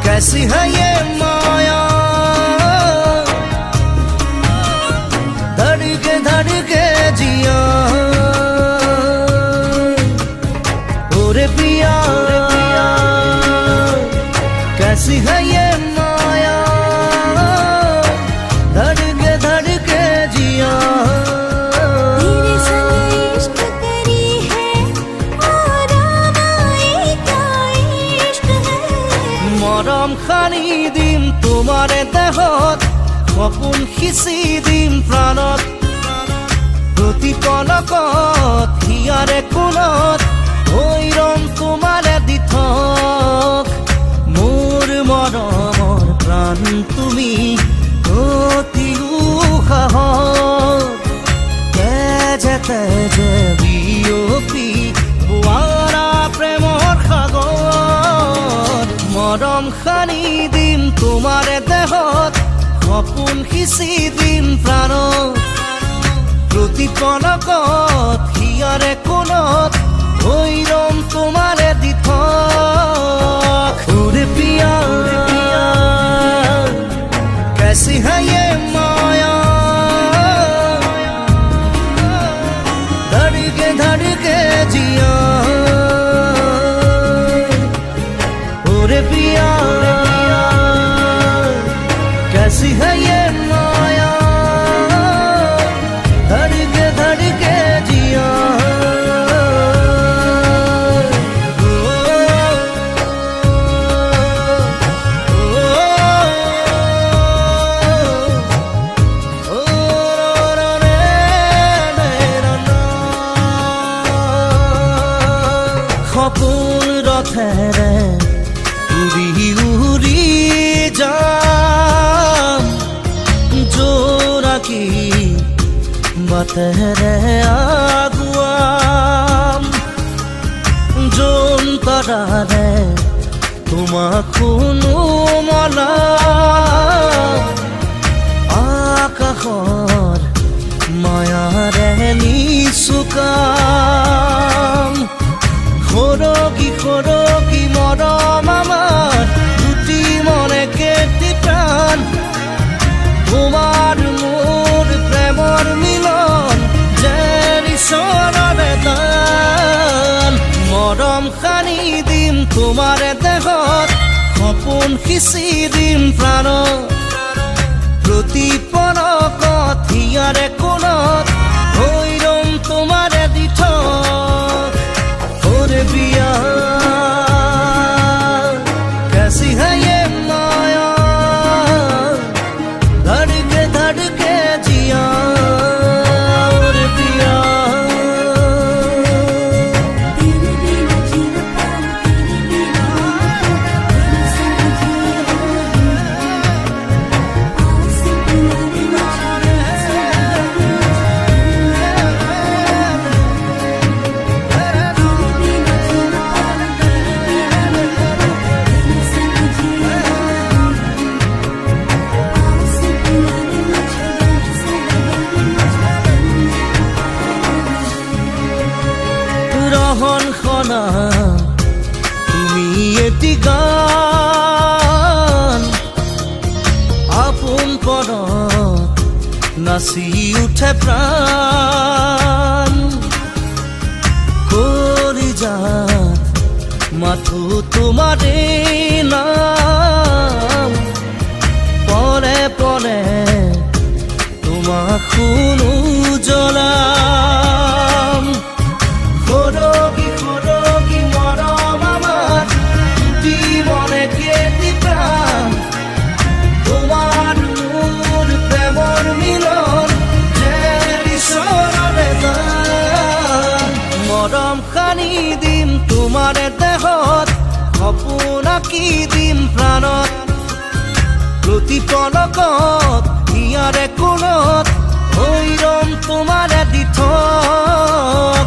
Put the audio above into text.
कैसी है ये माया, धड़के जिया ओरे पिया, कैसी है ये माया, धड़के जिया तेरे संग इश्क करी है और आए क्या इश्क है। मरम खानी दिम তোমারে দেহত, সপোন সিঁচি দিম প্ৰাণত, প্ৰতি পলকত হিয়াৰে কোণত হৈ ৰম তোমাৰে দিঠক। মোৰ মৰমৰ প্ৰাণ তুমি অতি উশাহত, তেজে তেজে বিয়পি বোৱাৰা প্ৰেমৰ সাগৰ। মৰম খানি দিম তোমাৰে দেহত, সপোন সিঁচি দিম প্ৰাণত, প্ৰতি পলকত হিয়াৰে কোণত হৈ ৰম তোমাৰে দিঠক। ওরে পিয়া कैसी है ये माया, धड़के जिया ओरे पिया, कैसी है ये माया, धड़के जिया সপোন ৰথেৰে উৰি উৰি যাম, জোৰাকী বাটেৰে আগুৱাম, জোনতৰাৰে তোমাক শুনো মলাম, আকাশৰ মায়াৰে নিচুকাম। সৰগী সৰগী মৰম আমাৰ দুটি মনে কেটি প্ৰাণ, তোমাৰ মোৰ প্ৰেমৰ মিলন যেন ঈশ্বৰৰে দান। মৰম সানি দিম তোমাৰে দেহত, সপোন সিঁচি দিম প্ৰাণত, প্ৰতি পলকত হিয়াৰে কোণত হৈ ৰম তোমাৰে দিঠক। ओरे पिया कैसी है ये माया, धड़के जिया ओरे पिया। तेरे बिना जीना पाऊं, तेरे बिना तेरे संग जिया, आस तुम्हारी मुझे রহন খনা তুমি এটি গান, আপোন পদত নাচি উঠে প্ৰাণ, কলিজাত মাথো তোমাৰে নাম, পলে পলে তোমাক শুনো জ্বলাম। সৰগী সৰগী মৰম আমাৰ দুটি মনে কেটি প্ৰাণ, তোমাৰ মোৰ প্ৰেমৰ মিলন যেন ঈশ্বৰৰে দান। মৰম সানি দিম তোমাৰে দেহত সপোন আঁকি দিম প্ৰাণত প্ৰতি পলকত ইয়াৰে কোণত হৈ ৰম তোমাৰে দিঠক